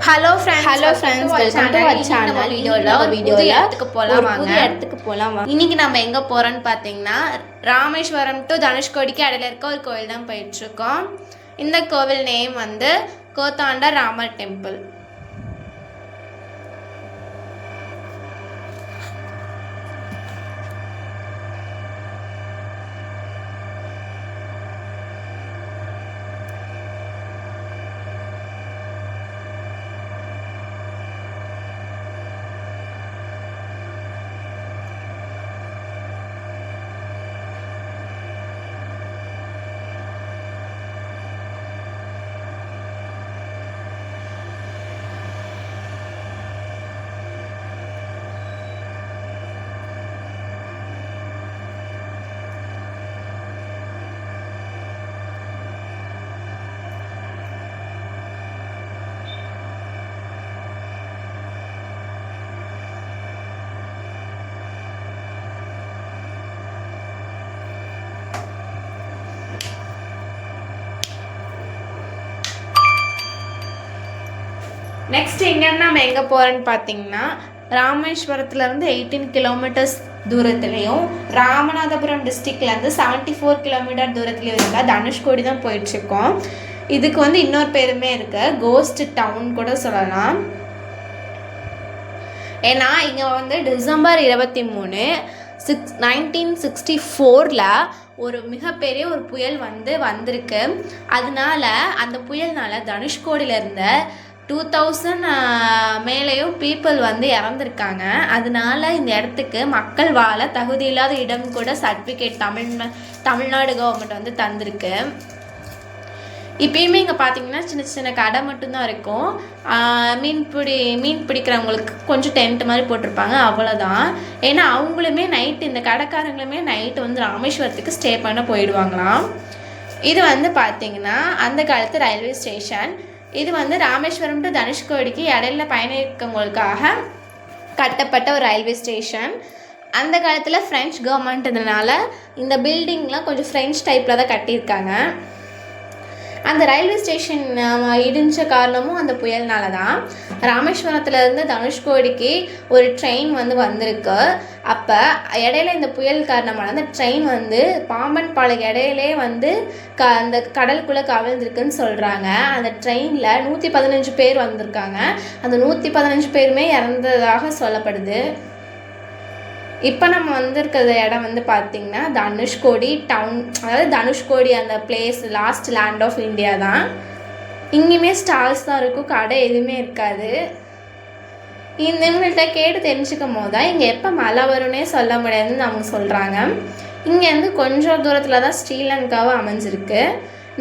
Hello friends welcome to our channel. வீடியோல புது இடத்துக்கு போலாம். இன்னைக்கு நம்ம எங்க போறோம்னு பாத்தீங்கன்னா ராமேஸ்வரம் டு தனுஷ்கோடிக்கு இடையில இருக்க ஒரு கோயில் தான் போயிட்டு இருக்கோம். இந்த கோவில் நேம் வந்து கோத்தாண்ட ராமர் டெம்பிள். நெக்ஸ்ட் இங்கேருந்து நம்ம எங்கே போகிறோன்னு பார்த்தீங்கன்னா ராமேஸ்வரத்துலேருந்து 18 கிலோமீட்டர்ஸ் தூரத்துலேயும் ராமநாதபுரம் டிஸ்ட்ரிக்ட்லேருந்து 74 கிலோமீட்டர் தூரத்துலேயும் இருக்க தனுஷ்கோடி தான் போயிட்டுருக்கோம். இதுக்கு வந்து இன்னொரு பேருமே இருக்கு, கோஸ்ட் டவுன் கூட சொல்லலாம். ஏன்னா இங்கே வந்து டிசம்பர் 23, 1964 ஒரு மிகப்பெரிய ஒரு புயல் வந்திருக்கு. அதனால அந்த புயல்னால தனுஷ்கோடியில் இருந்த 2000 மேலேயும் பீப்புள் வந்து இறந்துருக்காங்க. அதனால இந்த இடத்துக்கு மக்கள் வாழ தகுதியில்லாத இடம் கூட சர்டிஃபிகேட் தமிழ்நாடு கவர்மெண்ட் வந்து தந்திருக்கு. இப்பயுமே இங்கே பார்த்தீங்கன்னா சின்ன சின்ன கடை மட்டும்தான் இருக்கும். மீன் பிடிக்கிறவங்களுக்கு கொஞ்சம் டென்ட் மாதிரி போட்டிருப்பாங்க, அவ்வளோதான். ஏன்னா அவங்களுமே நைட்டு, இந்த கடைக்காரங்களுமே நைட்டு வந்து ராமேஸ்வரத்துக்கு ஸ்டே பண்ண போயிடுவாங்களாம். இது வந்து பார்த்தீங்கன்னா அந்த காலத்து ரயில்வே ஸ்டேஷன். இது வந்து ராமேஸ்வரம் டு தனுஷ்கோடிக்கு இடையில பயணிக்கவங்களுக்காக கட்டப்பட்ட ஒரு ரயில்வே ஸ்டேஷன். அந்த காலத்தில் ஃப்ரெஞ்ச் கவர்மெண்ட்னால இந்த பில்டிங்லாம் கொஞ்சம் ஃப்ரெஞ்ச் டைப்பில் தான் கட்டியிருக்காங்க. அந்த ரயில்வே ஸ்டேஷன் இடிஞ்ச காரணமும் அந்த புயல்னால தான். ராமேஸ்வரத்துலேருந்து தனுஷ்கோடிக்கு ஒரு ட்ரெயின் வந்திருக்கு. அப்போ இடையில இந்த புயல் காரணமான அந்த ட்ரெயின் வந்து பாம்பன் பாளைக்கு இடையிலே அந்த கடலுக்குள்ளே கவிழ்ந்துருக்குன்னு சொல்கிறாங்க. அந்த ட்ரெயினில் 115 பேர் வந்திருக்காங்க. அந்த 115 பேருமே இறந்ததாக சொல்லப்படுது. இப்போ நம்ம வந்திருக்கிற இடம் வந்து பார்த்திங்கன்னா தனுஷ்கோடி டவுன், அதாவது தனுஷ்கோடி அந்த place last land of India தான். இங்கேயுமே ஸ்டால்ஸ் தான் இருக்கும், கடை எதுவுமே இருக்காது. இவங்கள்ட்ட கேட்டு தெரிஞ்சுக்கும் போது தான் இங்கே எப்போ மழை வரும்னே சொல்ல முடியாதுன்னு அவங்க சொல்கிறாங்க. இங்கேருந்து கொஞ்சம் தூரத்தில் தான் ஸ்ரீலங்காவும் அமைஞ்சிருக்கு.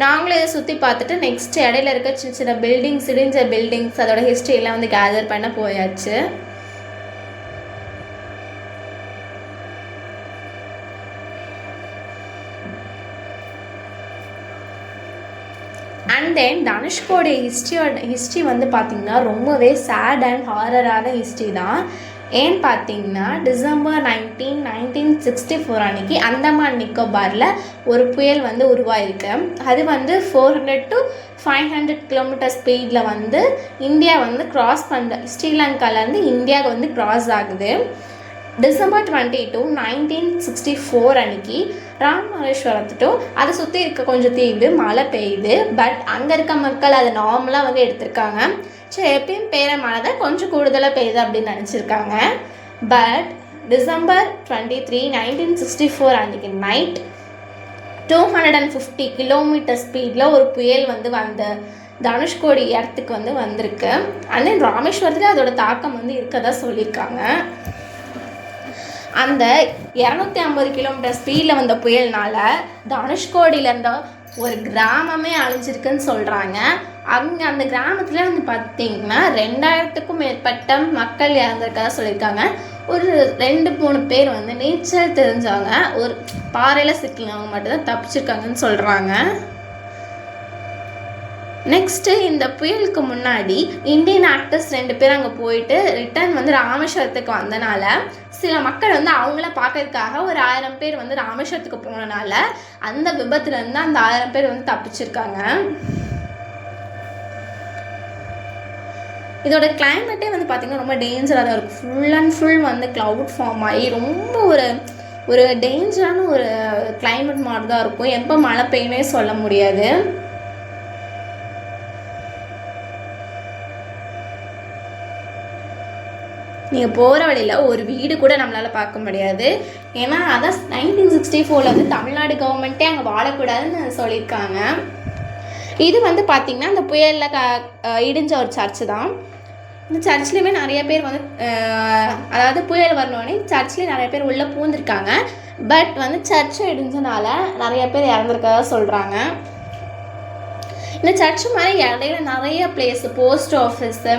நாங்களும் இதை சுற்றி பார்த்துட்டு நெக்ஸ்ட் இடையில இருக்க சின்ன சின்ன பில்டிங்ஸ், இடிஞ்ச பில்டிங்ஸ், அதோட ஹிஸ்ட்ரியெல்லாம் வந்து கேதர் பண்ண போயாச்சு. அண்ட் தென் தனுஷ்கோடி ஹிஸ்ட்ரி வந்து பார்த்திங்கன்னா ரொம்பவே சேட் அண்ட் ஹாரரான ஹிஸ்ட்ரி தான். ஏன்னு பார்த்தீங்கன்னா டிசம்பர் 1964 அன்றைக்கி அந்தமான் நிக்கோபாரில் ஒரு புயல் உருவாயிருக்கு. அது 400 to 500 கிலோமீட்டர் ஸ்பீடில் இந்தியா கிராஸ் பண்ண, ஸ்ரீலங்காலேருந்து இந்தியாவுக்கு கிராஸ் ஆகுது. டிசம்பர் 22, 1964 அன்றைக்கி ராமேஸ்வரத்துட்டும் அதை சுற்றி இருக்க கொஞ்சம் தீவு மழை பெய்யுது. பட் அங்கே இருக்க மக்கள் அதை நார்மலாக எடுத்திருக்காங்க. சரி, எப்பயும் பெய்கிற மழை தான் கொஞ்சம் கூடுதலாக பெய்யுது அப்படின்னு நினச்சிருக்காங்க. பட் டிசம்பர் 23, 1964 அன்றைக்கி நைட் 250 கிலோமீட்டர் ஸ்பீடில் ஒரு புயல் தனுஷ்கோடி இடத்துக்கு வந்திருக்கு. அண்ட் தென் ராமேஸ்வரத்துக்கு அதோட தாக்கம் இருக்கதா சொல்லியிருக்காங்க. அந்த 250 கிலோமீட்டர் ஸ்பீடில் வந்த புயல்னால தனுஷ்கோடியில் இருந்த ஒரு கிராமமே அழிஞ்சிருக்குன்னு சொல்கிறாங்க. அந்த கிராமத்தில் பார்த்திங்கன்னா 2000க்கும் மேற்பட்ட மக்கள் இறந்துருக்கதா சொல்லியிருக்காங்க. ஒரு 2-3 பேர் நீச்சல் தெரிஞ்சவங்க, ஒரு பாறையில் சிக்கினவங்க மட்டும்தான் தப்பிச்சிருக்காங்கன்னு சொல்கிறாங்க. நெக்ஸ்ட்டு இந்த புயலுக்கு முன்னாடி இந்தியன் ஆக்டர்ஸ் 2 பேர் அங்கே போயிட்டு ரிட்டர்ன் ராமேஸ்வரத்துக்கு வந்தனால சில மக்கள் அவங்கள பார்க்கறதுக்காக ஒரு 1000 பேர் ராமேஸ்வரத்துக்கு போனனால அந்த விபத்துலேருந்து அந்த 1000 பேர் தப்பிச்சிருக்காங்க. இதோட கிளைமேட்டே வந்து பார்த்திங்கன்னா ரொம்ப டேஞ்சராக தான் இருக்கும். ஃபுல் அண்ட் ஃபுல் வந்து க்ளவுட் ஃபார்ம் ஆகி ரொம்ப ஒரு டேஞ்சரான ஒரு கிளைமேட் மாதிரி தான் இருக்கும். எப்போ மழை பெய்யுனே சொல்ல முடியாது. நீங்கள் போகிற வழியில் ஒரு வீடு கூட நம்மளால் பார்க்க முடியாது. ஏன்னா அதான் 1964 வந்து தமிழ்நாடு கவர்மெண்ட்டே அங்கே வாழக்கூடாதுன்னு சொல்லியிருக்காங்க. இது வந்து பார்த்திங்கன்னா அந்த புயலில் இடிஞ்ச ஒரு சர்ச்சு தான். இந்த சர்ச்லேயுமே நிறைய பேர் வந்து அதாவது புயல் வரணுன்னே சர்ச்லேயே நிறைய பேர் உள்ளே பூந்துருக்காங்க. பட் வந்து சர்ச்சை இடிஞ்சனால நிறைய பேர் இறந்துருக்கதா சொல்கிறாங்க. இந்த சர்ச்சு மாதிரி இடையில நிறைய place, post office,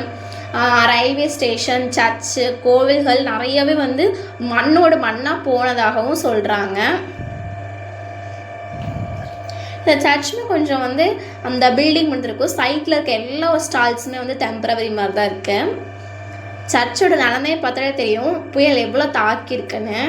railway station, church, கோவில்கள் நிறையவே வந்து மண்ணோடு மண்ணாக போனதாகவும் சொல்கிறாங்க. இந்த சர்ச்சுமே கொஞ்சம் வந்து அந்த பில்டிங் வந்துருக்கும். சைட்டில் இருக்க எல்லா ஸ்டால்ஸுமே வந்து டெம்பரவரி மாதிரி தான் இருக்குது. சர்ச்சோட நிலமையை பார்த்தாலே தெரியும் புயல் எவ்வளோ தாக்கியிருக்குன்னு.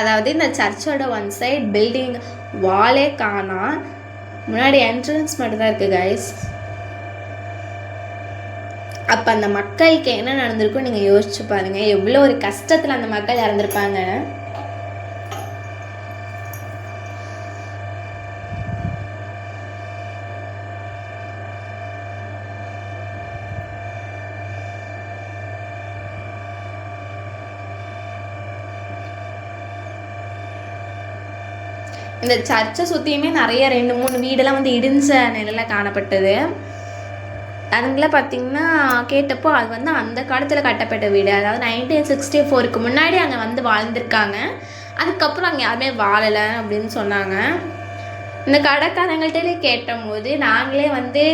அதாவது இந்த சர்ச்சோட ஒன் சைட் பில்டிங் வாலே காணா, முன்னாடி என்ட்ரன்ஸ் மட்டும் தான் இருக்குது கைஸ். அப்போ அந்த மக்களுக்கு என்ன நடந்திருக்கும் நீங்கள் யோசிச்சு பாருங்கள். எவ்வளோ ஒரு கஷ்டத்தில் அந்த மக்கள் இறந்துருப்பாங்க. இந்த சர்ச்சை சுற்றியுமே நிறைய 2-3 வீடெல்லாம் வந்து இடிஞ்ச நிலையில் காணப்பட்டது. அதுங்களாம் பார்த்திங்கன்னா கேட்டப்போ அது வந்து அந்த காலத்தில் கட்டப்பட்ட வீடு. அதாவது 1964க்கு முன்னாடி அங்கே வந்து வாழ்ந்திருக்காங்க. அதுக்கப்புறம் அங்கே யாருமே வாழலை அப்படின்னு சொன்னாங்க. இந்த கடைக்காரங்கள்ட்டே கேட்டபோது நாங்களே வந்து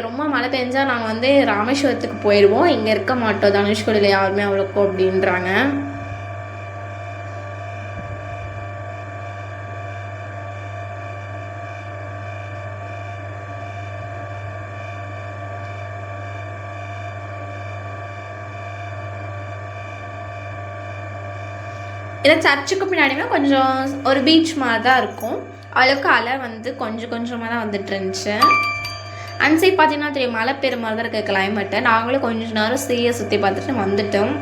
ரொம்ப மழை பெஞ்சால் நாங்கள் வந்து ராமேஸ்வரத்துக்கு போயிடுவோம், இங்கே இருக்க மாட்டோம் தனுஷ்கோடியில் யாருமே அவ்வளோக்கோ அப்படின்றாங்க. இதை சர்ச்சுக்கு பின்னாடியுமே கொஞ்சம் ஒரு பீச் மாதிரி தான் இருக்கும். அளவுக்கு அலை வந்து கொஞ்சம் கொஞ்சமாக தான் வந்துட்டு இருந்துச்சு. அந்த சைட் பார்த்தீங்கன்னா தெரியும் மழை பெய்யுற மாதிரி தான் இருக்க கிளைமேட்டு. நாங்களும் கொஞ்சம் நேரம் சீயை சுற்றி பார்த்துட்டு வந்துட்டோம்.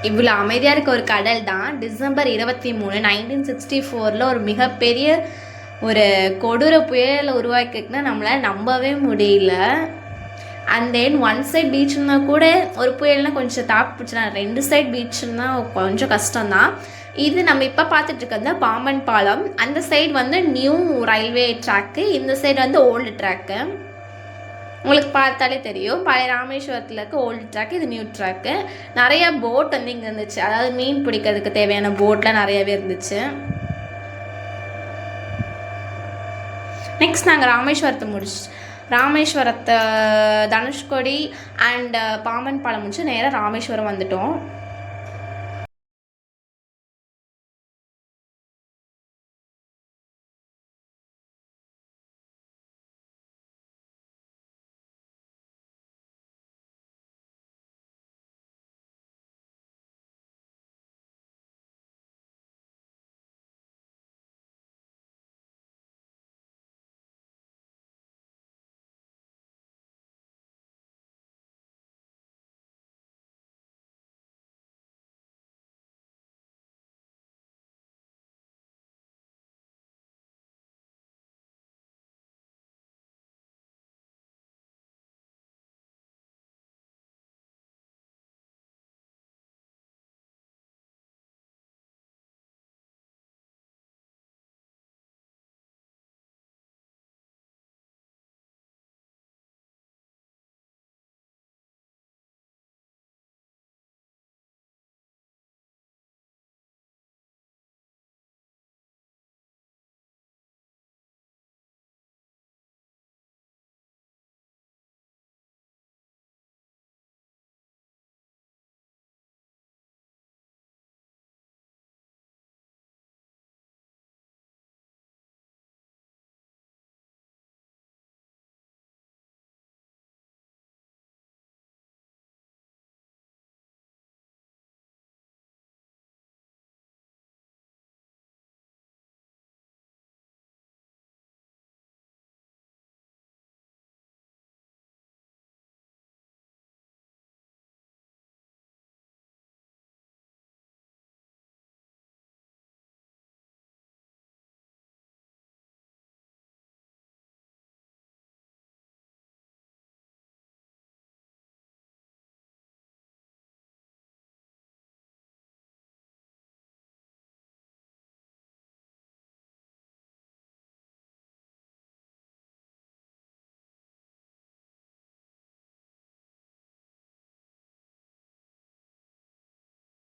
இவ்வளோ அமைதியாக இருக்க ஒரு கடல் தான் டிசம்பர் 23, 1964 ஒரு மிகப்பெரிய ஒரு கொடூர புயலை உருவாக்கிக்குன்னா நம்மளால் நம்பவே முடியல. அண்ட் தென் ஒன் சைட் பீச்சுன்னா கூட ஒரு புயல்னால் கொஞ்சம் தாக்கு பிடிச்சினா, 2 சைட் பீச்சுன்னா கொஞ்சம் கஷ்டம்தான். இது நம்ம இப்போ பார்த்துட்டு இருக்கிறது தான் பாம்பன் பாலம். அந்த சைடு வந்து நியூ ரயில்வே ட்ராக்கு, இந்த சைடு வந்து ஓல்டு ட்ராக்கு. உங்களுக்கு பார்த்தாலே தெரியும் பழைய ராமேஸ்வரத்தில் இருக்க ஓல்டு ட்ராக், இது நியூ ட்ராக்கு. நிறைய போட் வந்து இங்கே இருந்துச்சு. அதாவது மீன் பிடிக்கிறதுக்கு தேவையான போட்லாம் நிறையவே இருந்துச்சு. நெக்ஸ்ட் நாங்கள் ராமேஸ்வரத்தை தனுஷ்கோடி அண்ட் பாம்பன் பாலம் முடிச்சு நேராக ராமேஸ்வரம் வந்துட்டோம்.